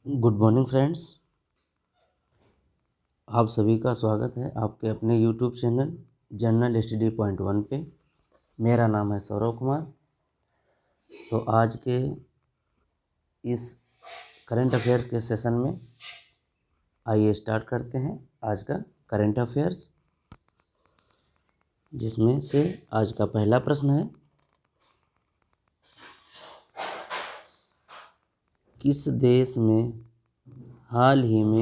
Good morning friends. आप सभी का स्वागत है आपके अपने YouTube channel general study point 1 पे। मेरा नाम है सौरव कुमार। तो आज के इस करंट अफेयर्स के सेशन में आइए स्टार्ट करते हैं आज का करंट अफेयर्स, जिसमें से आज का पहला प्रश्न है, किस देश में हाल ही में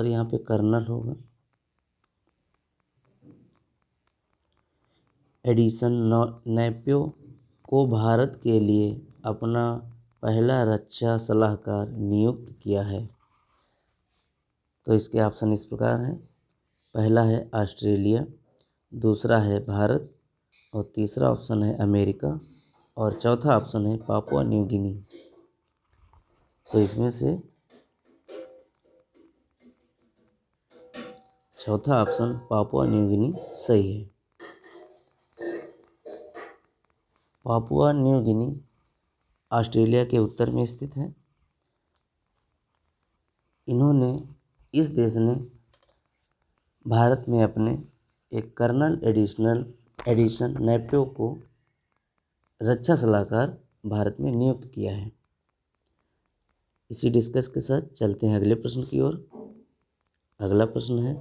यहाँ पे कर्नल होगा, एडिसन नेपियो को भारत के लिए अपना पहला रक्षा सलाहकार नियुक्त किया है? तो इसके ऑप्शन इस प्रकार हैं। पहला है ऑस्ट्रेलिया, दूसरा है भारत, और तीसरा ऑप्शन है अमेरिका, और चौथा ऑप्शन है पापुआ न्यू गिनी। तो इसमें से चौथा ऑप्शन पापुआ न्यू गिनी सही है। पापुआ न्यू गिनी ऑस्ट्रेलिया के उत्तर में स्थित है। इस देश ने भारत में अपने एक कर्नल एडिसन नेपियो को रक्षा सलाहकार भारत में नियुक्त किया है। इसी डिस्कस के साथ चलते हैं अगले प्रश्न की ओर। अगला प्रश्न है,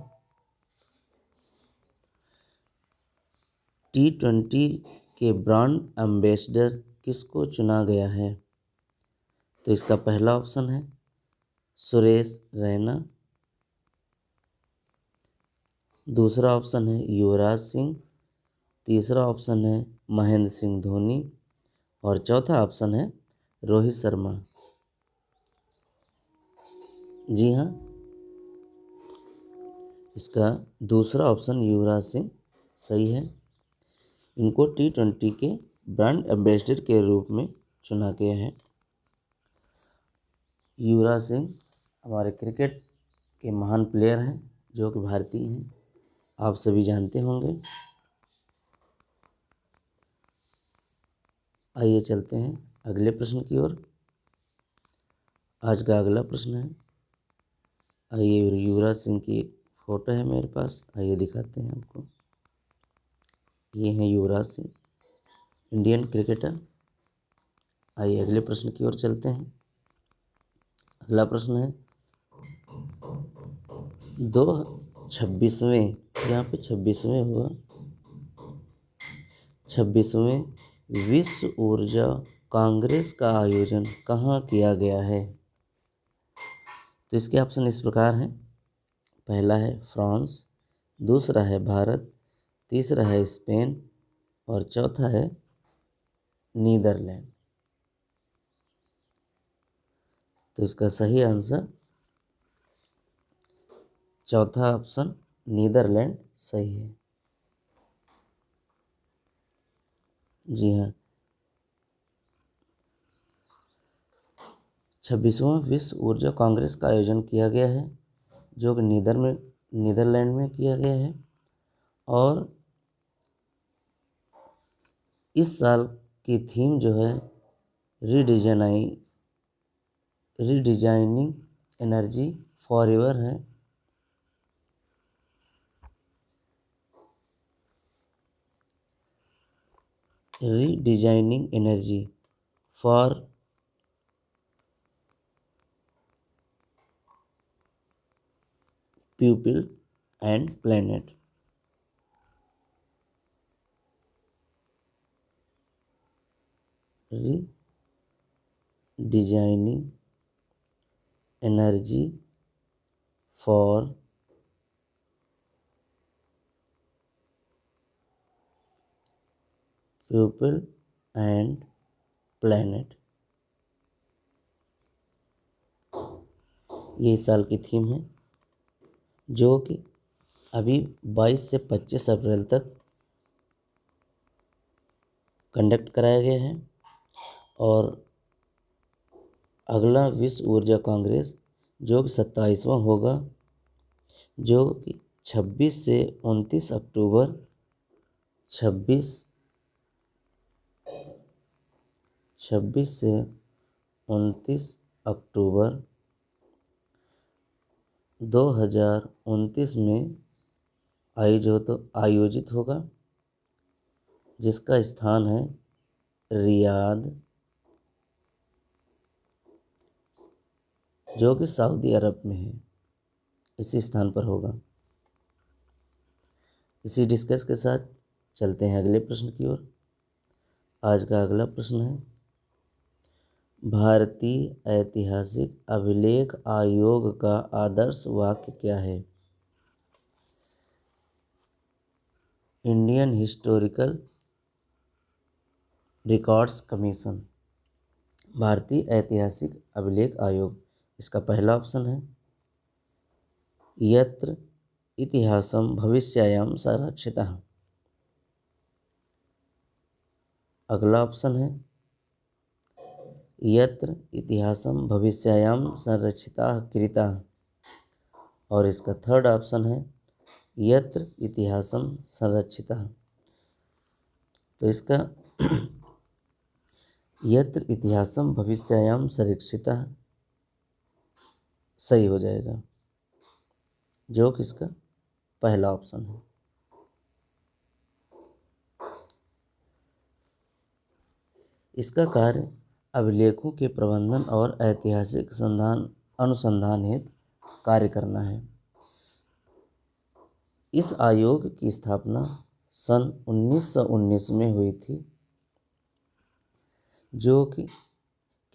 T20 के ब्रांड एम्बेसडर किसको चुना गया है? तो इसका पहला ऑप्शन है सुरेश रैना, दूसरा ऑप्शन है युवराज सिंह, तीसरा ऑप्शन है महेंद्र सिंह धोनी, और चौथा ऑप्शन है रोहित शर्मा। जी हाँ, इसका दूसरा ऑप्शन युवराज सिंह सही है। इनको T20 के ब्रांड एम्बेसडर के रूप में चुना गया है। युवराज सिंह हमारे क्रिकेट के महान प्लेयर हैं, जो कि भारतीय हैं, आप सभी जानते होंगे। आइए चलते हैं अगले प्रश्न की ओर। आज का अगला प्रश्न है, आइए युवराज सिंह की फोटो है मेरे पास, आइए दिखाते हैं आपको। ये हैं युवराज सिंह, इंडियन क्रिकेटर। आइए अगले प्रश्न की ओर चलते हैं। अगला प्रश्न है, 26वें यहाँ पे 26वें होगा 26वें विश्व ऊर्जा कांग्रेस का आयोजन कहाँ किया गया है? तो इसके ऑप्शन इस प्रकार हैं। पहला है फ्रांस, दूसरा है भारत, तीसरा है स्पेन, और चौथा है नीदरलैंड। तो इसका सही आंसर चौथा ऑप्शन नीदरलैंड सही है। जी हाँ, 26वां विश्व ऊर्जा कांग्रेस का आयोजन किया गया है, जो कि नीदरलैंड में किया गया है। और इस साल की थीम जो है रीडिजाइनिंग एनर्जी फॉरएवर है। Redesigning energy for people and planet. Redesigning energy for people and planet, ये इस साल की थीम है, जो कि अभी 22 से 25 अप्रैल तक कंडक्ट कराया गया है। और अगला विश्व ऊर्जा कांग्रेस जो कि 27वां होगा, जो कि 26 से 29 अक्टूबर 26 से 29 अक्टूबर 2029 में आयोजित होगा, जिसका स्थान है रियाद, जो कि सऊदी अरब में है। इसी स्थान पर होगा। इसी डिस्कस के साथ चलते हैं अगले प्रश्न की ओर। आज का अगला प्रश्न है, भारतीय ऐतिहासिक अभिलेख आयोग का आदर्श वाक्य क्या है? इंडियन हिस्टोरिकल रिकॉर्ड्स कमीशन, भारतीय ऐतिहासिक अभिलेख आयोग। इसका पहला ऑप्शन है यत्र इतिहासं भविष्यायां संरक्षितः। अगला ऑप्शन है यत्र इतिहासं भविष्यायां संरक्षिताः कृताः। और इसका थर्ड ऑप्शन है यत्र इतिहासं संरक्षितः। तो इसका यत्र इतिहासं भविष्यायां संरक्षितः सही हो जाएगा, जो कि इसका पहला ऑप्शन है। इसका कार्य अभिलेखों के प्रबंधन और ऐतिहासिक अनुसंधान हेतु कार्य करना है। इस आयोग की स्थापना सन 1919 में हुई थी, जो कि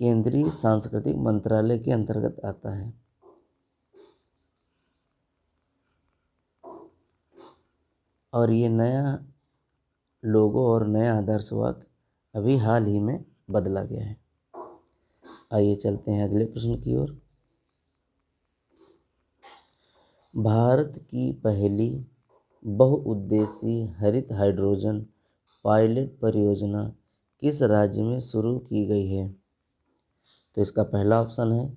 केंद्रीय सांस्कृतिक मंत्रालय के अंतर्गत आता है। और ये नया लोगो और नया आदर्श वाक्य अभी हाल ही में बदला गया है। आइए चलते हैं अगले प्रश्न की ओर। भारत की पहली बहुउद्देशीय हरित हाइड्रोजन पायलट परियोजना किस राज्य में शुरू की गई है? तो इसका पहला ऑप्शन है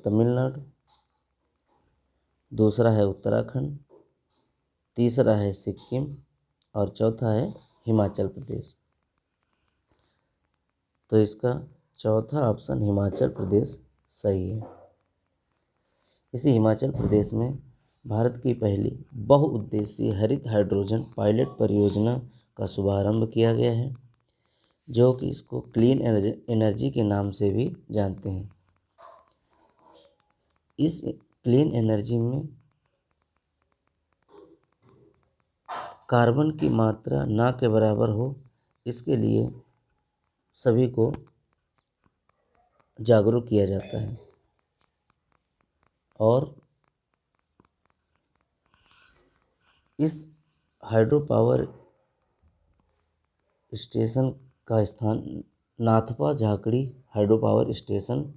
तमिलनाडु, दूसरा है उत्तराखंड, तीसरा है सिक्किम और चौथा है हिमाचल प्रदेश। तो इसका चौथा ऑप्शन हिमाचल प्रदेश सही है। इसी हिमाचल प्रदेश में भारत की पहली बहुउद्देशीय हरित हाइड्रोजन पायलट परियोजना का शुभारंभ किया गया है, जो कि इसको क्लीन एनर्जी के नाम से भी जानते हैं। इस क्लीन एनर्जी में कार्बन की मात्रा ना के बराबर हो, इसके लिए सभी को जागरूक किया जाता है। और इस हाइड्रो पावर स्टेशन का स्थान Nathpa Jhakri hydro power station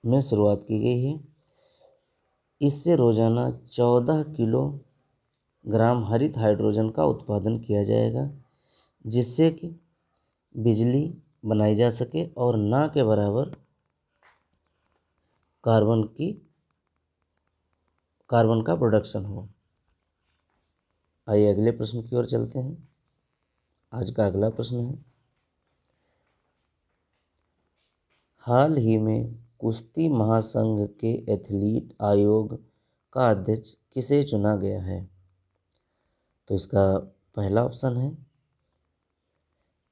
में शुरुआत की गई है। इससे रोजाना 14 किलोग्राम हरित हाइड्रोजन का उत्पादन किया जाएगा, जिससे कि बिजली बनाई जा सके और ना के बराबर कार्बन का प्रोडक्शन हो। आइए अगले प्रश्न की ओर चलते हैं। आज का अगला प्रश्न है, हाल ही में कुश्ती महासंघ के एथलीट आयोग का अध्यक्ष किसे चुना गया है? तो इसका पहला ऑप्शन है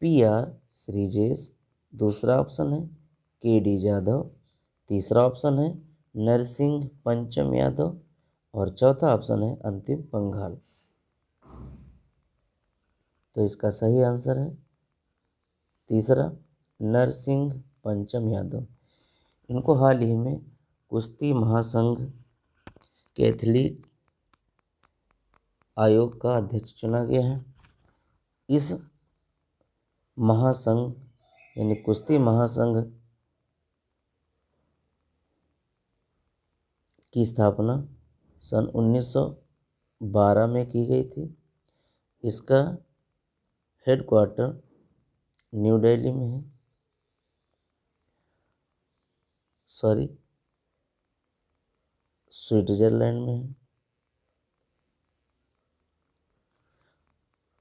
PR श्रीजेश, दूसरा ऑप्शन है KD जाधव, तीसरा ऑप्शन है नरसिंह पंचम यादव और चौथा ऑप्शन है अंतिम पंघाल। तो इसका सही आंसर है तीसरा, नरसिंह पंचम यादव। इनको हाल ही में कुश्ती महासंघ के एथलीट आयोग का अध्यक्ष चुना गया है। इस महासंघ यानी कुश्ती महासंघ की स्थापना सन 1912 में की गई थी। इसका हेडक्वार्टर न्यू दिल्ली में है, स्विट्जरलैंड में है।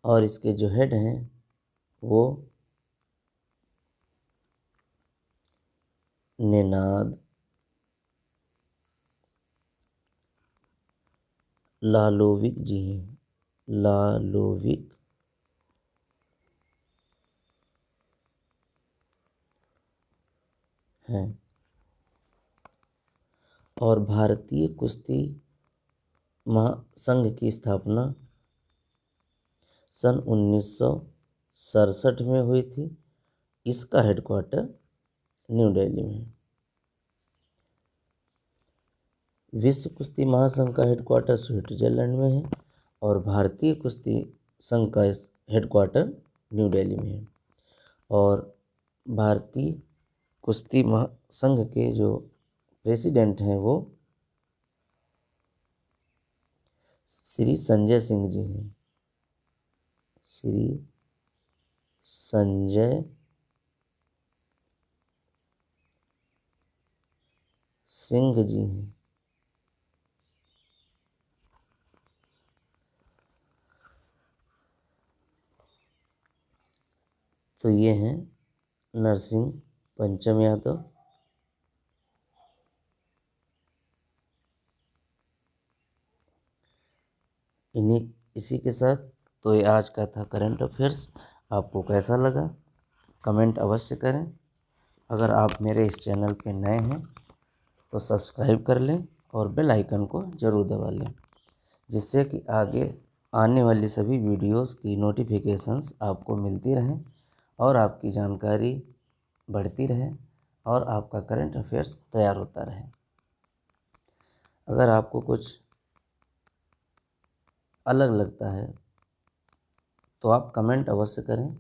और इसके जो हेड हैं वो निनाद, लालोविक जी हैं, लालोविक हैं। और भारतीय कुश्ती महासंघ की स्थापना सन 1967 में हुई थी। इसका हेडक्वार्टर न्यू दिल्ली में है। विश्व कुश्ती महासंघ का हेडक्वार्टर स्विट्जरलैंड में है और भारतीय कुश्ती संघ का हेडक्वार्टर न्यू दिल्ली में है। और भारतीय कुश्ती महासंघ के जो प्रेसिडेंट हैं वो श्री संजय सिंह जी हैं। श्री संजय सिंह जी हैं। तो ये हैं नरसिंह पंचम यादव। इसी के साथ तो ये आज का था करंट अफेयर्स। आपको कैसा लगा कमेंट अवश्य करें। अगर आप मेरे इस चैनल पे नए हैं तो सब्सक्राइब कर लें और बेल आइकन को ज़रूर दबा लें, जिससे कि आगे आने वाली सभी वीडियोस की नोटिफिकेशंस आपको मिलती रहें और आपकी जानकारी बढ़ती रहे और आपका करंट अफेयर्स तैयार होता रहे। अगर आपको कुछ अलग लगता है तो आप कमेंट अवश्य करें।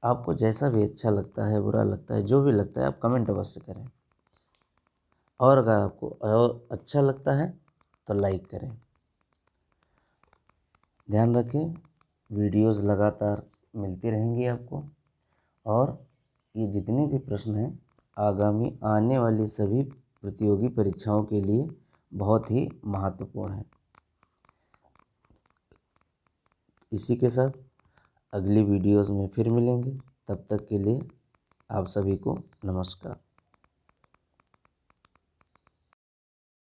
आपको जैसा भी अच्छा लगता है, बुरा लगता है, जो भी लगता है, आप कमेंट अवश्य करें। और अगर आपको और अच्छा लगता है तो लाइक करें। ध्यान रखें, वीडियोस लगातार मिलती रहेंगी आपको। और ये जितने भी प्रश्न हैं आगामी आने वाली सभी प्रतियोगी परीक्षाओं के लिए बहुत ही महत्वपूर्ण हैं। इसी के साथ अगली वीडियोस में फिर मिलेंगे। तब तक के लिए आप सभी को नमस्कार।